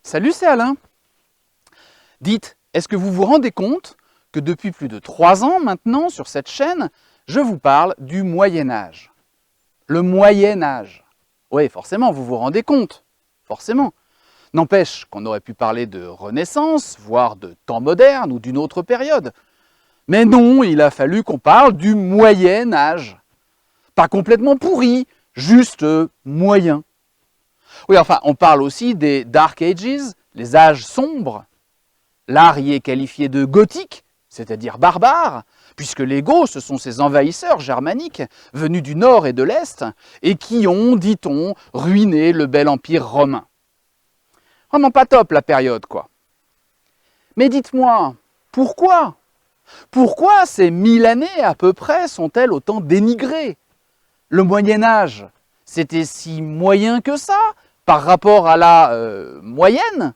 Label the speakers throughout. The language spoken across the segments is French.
Speaker 1: Salut, c'est Alain. Dites, est-ce que vous vous rendez compte que depuis plus de 3 ans maintenant sur cette chaîne, je vous parle du Moyen-Âge? Le Moyen-Âge. Oui, forcément, vous vous rendez compte. Forcément. N'empêche qu'on aurait pu parler de Renaissance, voire de temps moderne ou d'une autre période. Mais non, il a fallu qu'on parle du Moyen-Âge. Pas complètement pourri, juste moyen. Oui, enfin, on parle aussi des Dark Ages, les âges sombres. L'art y est qualifié de gothique, c'est-à-dire barbare, puisque les Goths, ce sont ces envahisseurs germaniques venus du nord et de l'est, et qui ont, dit-on, ruiné le bel empire romain. Vraiment pas top la période, quoi. Mais dites-moi, pourquoi? Pourquoi ces 1000 années à peu près sont-elles autant dénigrées? Le Moyen-Âge, c'était si moyen que ça par rapport à la moyenne?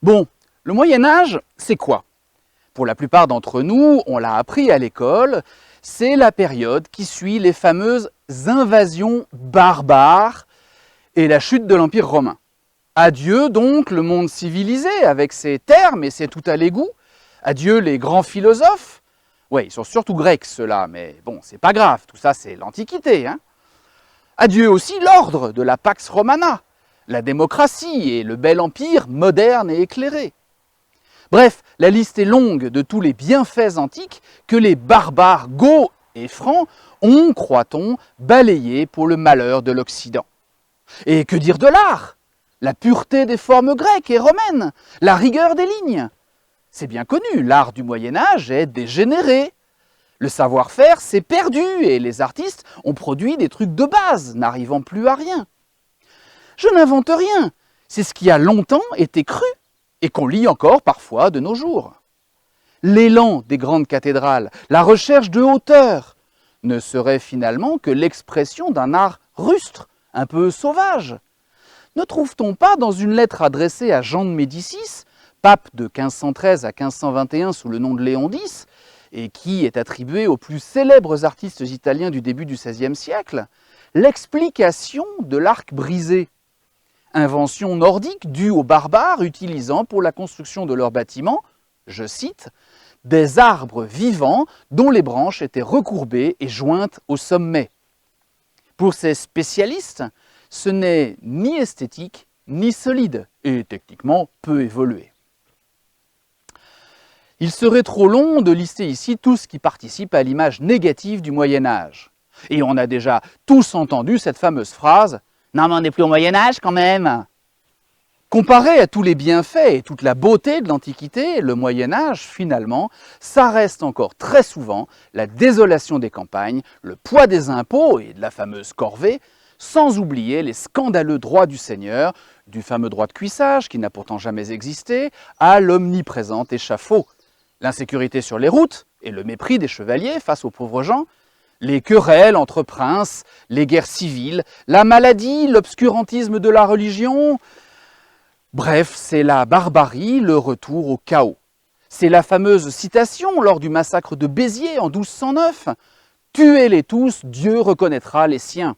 Speaker 1: Bon, le Moyen-Âge, c'est quoi? Pour la plupart d'entre nous, on l'a appris à l'école, c'est la période qui suit les fameuses invasions barbares et la chute de l'Empire romain. Adieu donc le monde civilisé avec ses termes et ses tout à l'égout. Adieu les grands philosophes. Ouais, ils sont surtout grecs ceux-là, mais bon, c'est pas grave, tout ça c'est l'Antiquité. Hein. Adieu aussi l'ordre de la Pax Romana, la démocratie et le bel empire moderne et éclairé. Bref, la liste est longue de tous les bienfaits antiques que les barbares goths et francs ont, croit-on, balayés pour le malheur de l'Occident. Et que dire de l'art? La pureté des formes grecques et romaines, la rigueur des lignes. C'est bien connu, l'art du Moyen-Âge est dégénéré. Le savoir-faire s'est perdu et les artistes ont produit des trucs de base, n'arrivant plus à rien. Je n'invente rien, c'est ce qui a longtemps été cru et qu'on lit encore parfois de nos jours. L'élan des grandes cathédrales, la recherche de hauteur, ne serait finalement que l'expression d'un art rustre, un peu sauvage. Ne trouve-t-on pas dans une lettre adressée à Jean de Médicis, pape de 1513 à 1521 sous le nom de Léon X, et qui est attribué aux plus célèbres artistes italiens du début du XVIe siècle, l'explication de l'arc brisé, invention nordique due aux barbares utilisant pour la construction de leurs bâtiments, je cite, « des arbres vivants dont les branches étaient recourbées et jointes au sommet ». Pour ces spécialistes, ce n'est ni esthétique ni solide et techniquement peu évolué. Il serait trop long de lister ici tout ce qui participe à l'image négative du Moyen-Âge. Et on a déjà tous entendu cette fameuse phrase « Non mais on n'est plus au Moyen-Âge quand même !» Comparé à tous les bienfaits et toute la beauté de l'Antiquité, le Moyen-Âge, finalement, ça reste encore très souvent la désolation des campagnes, le poids des impôts et de la fameuse corvée, sans oublier les scandaleux droits du seigneur, du fameux droit de cuissage qui n'a pourtant jamais existé, à l'omniprésent échafaud. L'insécurité sur les routes et le mépris des chevaliers face aux pauvres gens, les querelles entre princes, les guerres civiles, la maladie, l'obscurantisme de la religion. Bref, c'est la barbarie, le retour au chaos. C'est la fameuse citation lors du massacre de Béziers en 1209. « Tuez-les tous, Dieu reconnaîtra les siens ».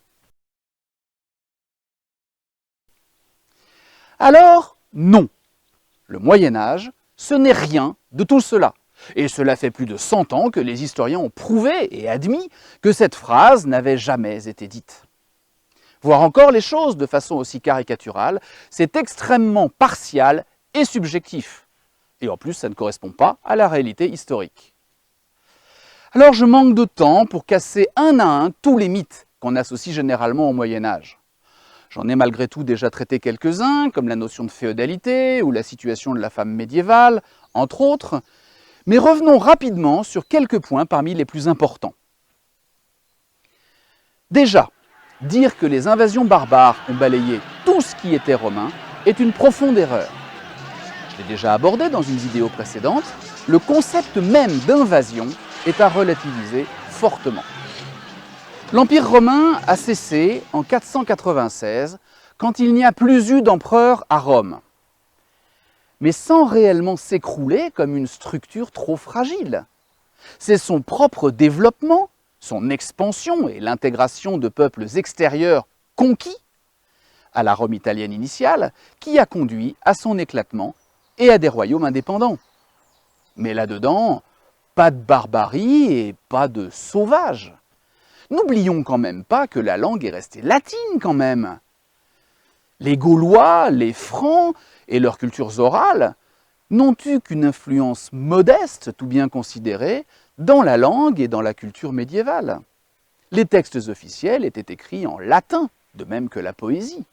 Speaker 1: Alors, non. Le Moyen-Âge, ce n'est rien de tout cela. Et cela fait plus de 100 ans que les historiens ont prouvé et admis que cette phrase n'avait jamais été dite. Voir encore les choses de façon aussi caricaturale, c'est extrêmement partial et subjectif. Et en plus, ça ne correspond pas à la réalité historique. Alors je manque de temps pour casser un à un tous les mythes qu'on associe généralement au Moyen-Âge. J'en ai malgré tout déjà traité quelques-uns, comme la notion de féodalité ou la situation de la femme médiévale, entre autres. Mais revenons rapidement sur quelques points parmi les plus importants. Déjà, dire que les invasions barbares ont balayé tout ce qui était romain est une profonde erreur. Je l'ai déjà abordé dans une vidéo précédente, le concept même d'invasion est à relativiser fortement. L'Empire romain a cessé en 496, quand il n'y a plus eu d'empereur à Rome. mais sans réellement s'écrouler comme une structure trop fragile. C'est son propre développement, son expansion et l'intégration de peuples extérieurs conquis à la Rome italienne initiale qui a conduit à son éclatement et à des royaumes indépendants. Mais là-dedans, pas de barbarie et pas de sauvage. N'oublions quand même pas que la langue est restée latine quand même. Les Gaulois, les Francs et leurs cultures orales n'ont eu qu'une influence modeste, tout bien considérée, dans la langue et dans la culture médiévale. Les textes officiels étaient écrits en latin, de même que la poésie.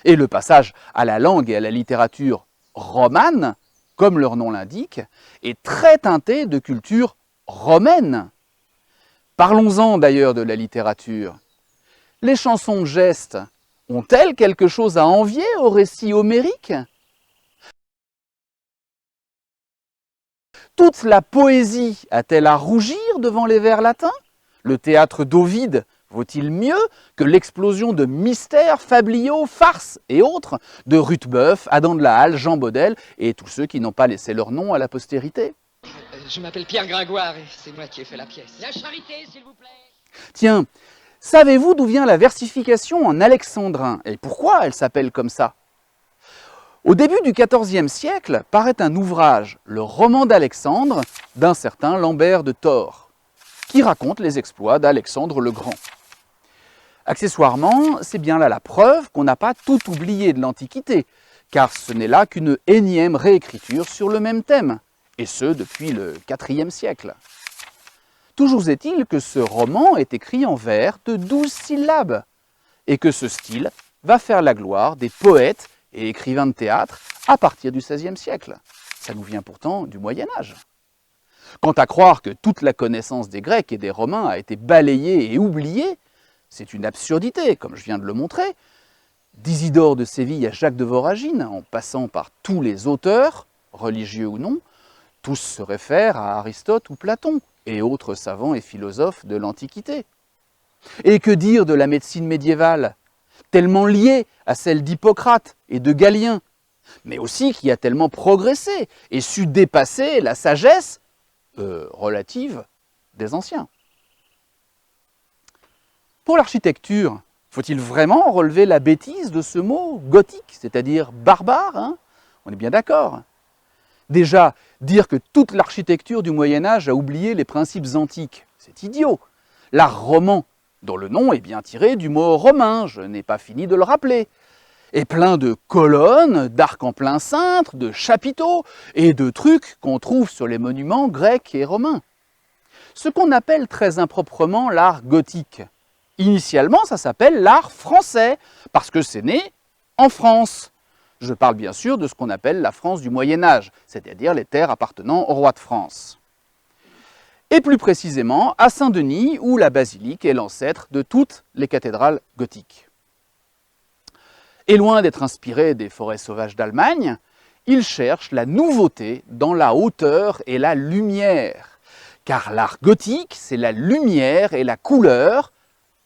Speaker 1: Et le passage à la langue et à la littérature romane, comme leur nom l'indique, est très teinté de culture romaine. Parlons-en d'ailleurs de la littérature. Les chansons de geste ont-elles quelque chose à envier au récit homérique ? Toute la poésie a-t-elle à rougir devant les vers latins ? Le théâtre d'Ovide vaut-il mieux que l'explosion de mystères, fabliaux, farces et autres de Rudebeuf, Adam de la Halle, Jean Baudel et tous ceux qui n'ont pas laissé leur nom à la postérité ?
Speaker 2: Je m'appelle Pierre Gringoire et c'est moi qui ai fait la pièce. La charité, s'il vous plaît.
Speaker 1: Tiens, savez-vous d'où vient la versification en alexandrin et pourquoi elle s'appelle comme ça ? Au début du XIVe siècle paraît un ouvrage, le roman d'Alexandre, d'un certain Lambert de Thore, qui raconte les exploits d'Alexandre le Grand. Accessoirement, c'est bien là la preuve qu'on n'a pas tout oublié de l'Antiquité, car ce n'est là qu'une énième réécriture sur le même thème, et ce depuis le IVe siècle. Toujours est-il que ce roman est écrit en vers de 12 syllabes, et que ce style va faire la gloire des poètes et écrivains de théâtre à partir du XVIe siècle. Ça nous vient pourtant du Moyen-Âge. Quant à croire que toute la connaissance des Grecs et des Romains a été balayée et oubliée, c'est une absurdité, comme je viens de le montrer. D'Isidore de Séville à Jacques de Voragine, en passant par tous les auteurs, religieux ou non, tous se réfèrent à Aristote ou Platon et autres savants et philosophes de l'Antiquité. Et que dire de la médecine médiévale, tellement liée à celle d'Hippocrate et de Galien, mais aussi qui a tellement progressé et su dépasser la sagesse relative des anciens. Pour l'architecture, faut-il vraiment relever la bêtise de ce mot gothique, c'est-à-dire barbare, hein ? On est bien d'accord. Déjà, dire que toute l'architecture du Moyen-Âge a oublié les principes antiques, c'est idiot. L'art roman, dont le nom est bien tiré du mot romain, je n'ai pas fini de le rappeler, est plein de colonnes, d'arcs en plein cintre, de chapiteaux et de trucs qu'on trouve sur les monuments grecs et romains. Ce qu'on appelle très improprement l'art gothique. Initialement, ça s'appelle l'art français, parce que c'est né en France. Je parle bien sûr de ce qu'on appelle la France du Moyen-Âge, c'est-à-dire les terres appartenant au roi de France. Et plus précisément à Saint-Denis, où la basilique est l'ancêtre de toutes les cathédrales gothiques. Et loin d'être inspiré des forêts sauvages d'Allemagne, il cherche la nouveauté dans la hauteur et la lumière. Car l'art gothique, c'est la lumière et la couleur,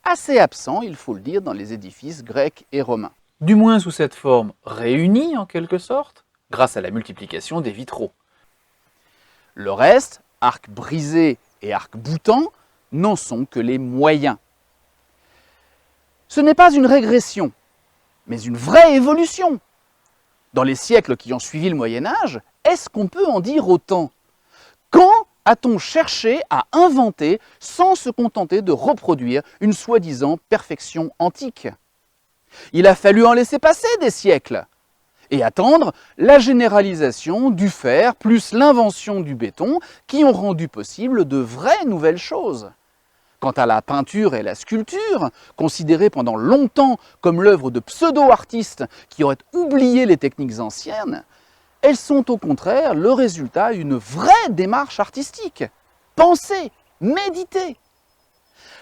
Speaker 1: assez absent, il faut le dire, dans les édifices grecs et romains. Du moins sous cette forme réunie, en quelque sorte, grâce à la multiplication des vitraux. Le reste, arcs brisés et arcs boutants, n'en sont que les moyens. Ce n'est pas une régression, mais une vraie évolution. Dans les siècles qui ont suivi le Moyen-Âge, est-ce qu'on peut en dire autant ? Quand a-t-on cherché à inventer sans se contenter de reproduire une soi-disant perfection antique ? Il a fallu en laisser passer des siècles et attendre la généralisation du fer plus l'invention du béton qui ont rendu possible de vraies nouvelles choses. Quant à la peinture et la sculpture, considérées pendant longtemps comme l'œuvre de pseudo-artistes qui auraient oublié les techniques anciennes, elles sont au contraire le résultat d'une vraie démarche artistique, pensée, méditée.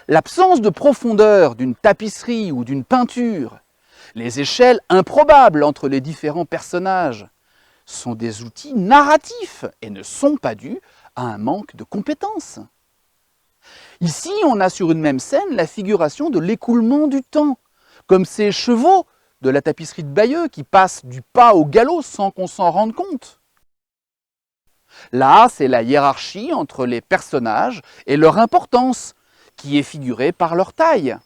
Speaker 1: L'absence de profondeur d'une tapisserie ou d'une peinture, les échelles improbables entre les différents personnages, sont des outils narratifs et ne sont pas dus à un manque de compétences. Ici, on a sur une même scène la figuration de l'écoulement du temps, comme ces chevaux de la tapisserie de Bayeux qui passe du pas au galop sans qu'on s'en rende compte. Là, c'est la hiérarchie entre les personnages et leur importance qui est figurée par leur taille.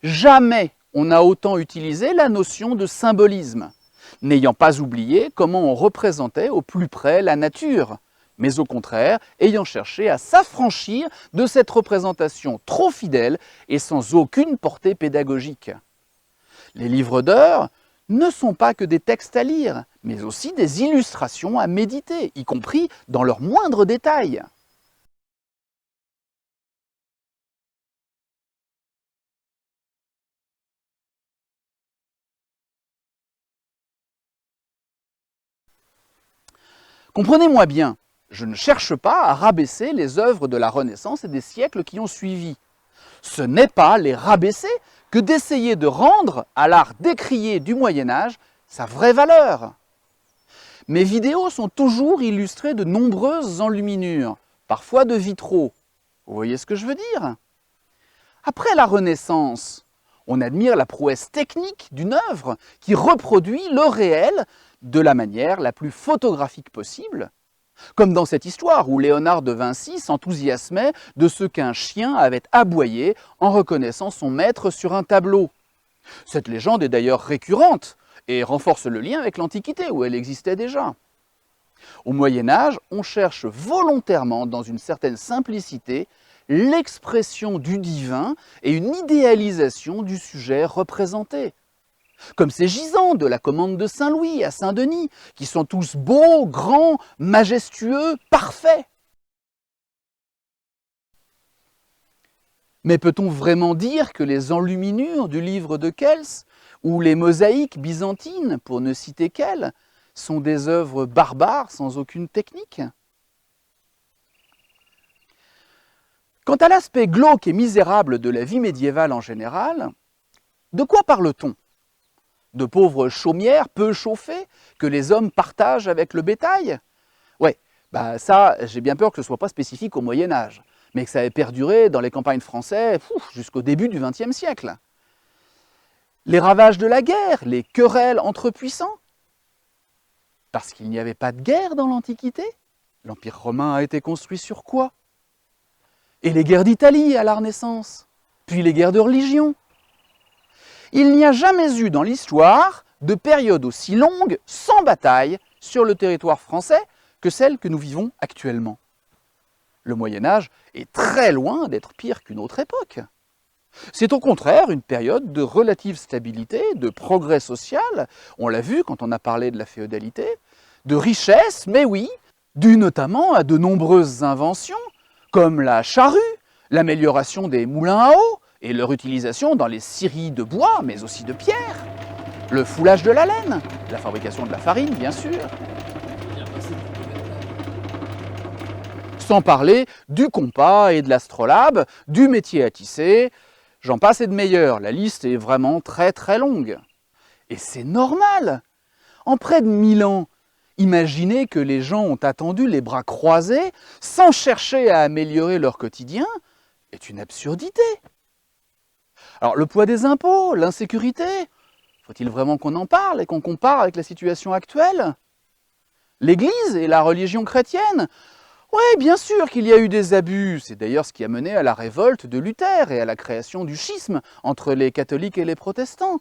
Speaker 1: Jamais on n'a autant utilisé la notion de symbolisme, n'ayant pas oublié comment on représentait au plus près la nature, mais au contraire, ayant cherché à s'affranchir de cette représentation trop fidèle et sans aucune portée pédagogique. Les livres d'heures ne sont pas que des textes à lire, mais aussi des illustrations à méditer, y compris dans leurs moindres détails. Comprenez-moi bien, je ne cherche pas à rabaisser les œuvres de la Renaissance et des siècles qui ont suivi. Ce n'est pas les rabaisser que d'essayer de rendre à l'art décrié du Moyen-Âge sa vraie valeur. Mes vidéos sont toujours illustrées de nombreuses enluminures, parfois de vitraux. Vous voyez ce que je veux dire? Après la Renaissance, on admire la prouesse technique d'une œuvre qui reproduit le réel de la manière la plus photographique possible, comme dans cette histoire où Léonard de Vinci s'enthousiasmait de ce qu'un chien avait aboyé en reconnaissant son maître sur un tableau. Cette légende est d'ailleurs récurrente et renforce le lien avec l'Antiquité où elle existait déjà. Au Moyen-Âge, on cherche volontairement, dans une certaine simplicité, l'expression du divin et une idéalisation du sujet représenté. Comme ces gisants de la commande de Saint-Louis à Saint-Denis, qui sont tous beaux, grands, majestueux, parfaits. Mais peut-on vraiment dire que les enluminures du livre de Kels ou les mosaïques byzantines, pour ne citer qu'elles, sont des œuvres barbares sans aucune technique? Quant à l'aspect glauque et misérable de la vie médiévale en général, de quoi parle-t-on? De pauvres chaumières peu chauffées que les hommes partagent avec le bétail? Ouais, ça, j'ai bien peur que ce ne soit pas spécifique au Moyen-Âge, mais que ça ait perduré dans les campagnes françaises jusqu'au début du XXe siècle. Les ravages de la guerre, les querelles entre puissants? Parce qu'il n'y avait pas de guerre dans l'Antiquité? L'Empire romain a été construit sur quoi? Et les guerres d'Italie à la Renaissance? Puis les guerres de religion? Il n'y a jamais eu dans l'histoire de période aussi longue, sans bataille, sur le territoire français que celle que nous vivons actuellement. Le Moyen-Âge est très loin d'être pire qu'une autre époque. C'est au contraire une période de relative stabilité, de progrès social, on l'a vu quand on a parlé de la féodalité, de richesse, mais oui, due notamment à de nombreuses inventions, comme la charrue, l'amélioration des moulins à eau, et leur utilisation dans les scieries de bois, mais aussi de pierre, le foulage de la laine, la fabrication de la farine, bien sûr. Sans parler du compas et de l'astrolabe, du métier à tisser, j'en passe et de meilleurs, la liste est vraiment très très longue. Et c'est normal. En près de 1000 ans, imaginez que les gens ont attendu les bras croisés sans chercher à améliorer leur quotidien, est une absurdité. Alors le poids des impôts, l'insécurité, faut-il vraiment qu'on en parle et qu'on compare avec la situation actuelle? L'Église et la religion chrétienne? Oui, bien sûr qu'il y a eu des abus, c'est d'ailleurs ce qui a mené à la révolte de Luther et à la création du schisme entre les catholiques et les protestants.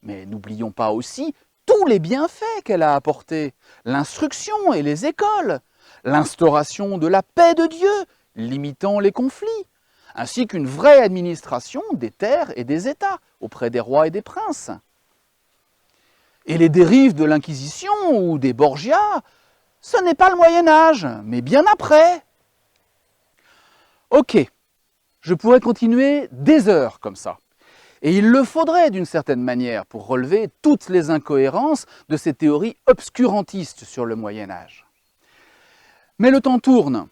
Speaker 1: Mais n'oublions pas aussi tous les bienfaits qu'elle a apportés, l'instruction et les écoles, l'instauration de la paix de Dieu, limitant les conflits, ainsi qu'une vraie administration des terres et des États auprès des rois et des princes. Et les dérives de l'Inquisition ou des Borgias, ce n'est pas le Moyen-Âge, mais bien après. Ok, je pourrais continuer des heures comme ça. Et il le faudrait d'une certaine manière pour relever toutes les incohérences de ces théories obscurantistes sur le Moyen-Âge. Mais le temps tourne.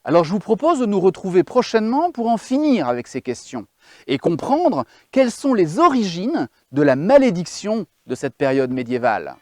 Speaker 1: Alors je vous propose de nous retrouver prochainement pour en finir avec ces questions et comprendre quelles sont les origines de la malédiction de cette période médiévale.